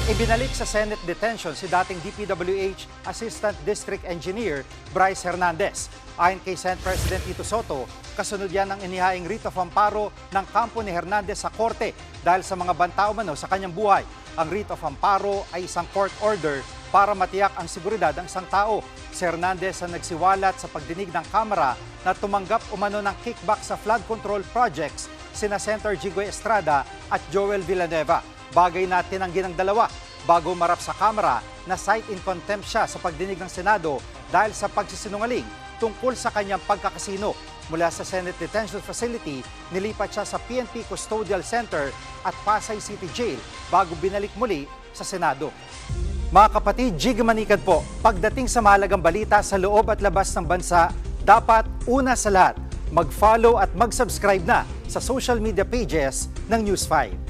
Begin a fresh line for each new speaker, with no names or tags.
Ibinalik sa Senate detention si dating DPWH Assistant District Engineer Bryce Hernandez. Ayon kay Senate President Tito Soto, kasunod yan ng inihaing writ of amparo ng kampo ni Hernandez sa korte dahil sa mga banta umano sa kanyang buhay. Ang writ of amparo ay isang court order para matiyak ang seguridad ng isang tao. Si Hernandez ang nagsiwalat sa pagdinig ng Kamara na tumanggap umano ng kickback sa flood control projects sina Senator Jinggoy Estrada at Joel Villanueva. Bagay na tinanggi ng dalawa bago marap sa Kamara na cite in contempt siya sa pagdinig ng Senado dahil sa pagsisinungaling tungkol sa kanyang pagkakasino. Mula sa Senate Detention Facility, nilipat siya sa PNP Custodial Center at Pasay City Jail bago binalik muli sa Senado. Mga kapatid, Jig Manikad po, pagdating sa mahalagang balita sa loob at labas ng bansa, dapat una sa lahat, mag-follow at mag-subscribe na sa social media pages ng News 5.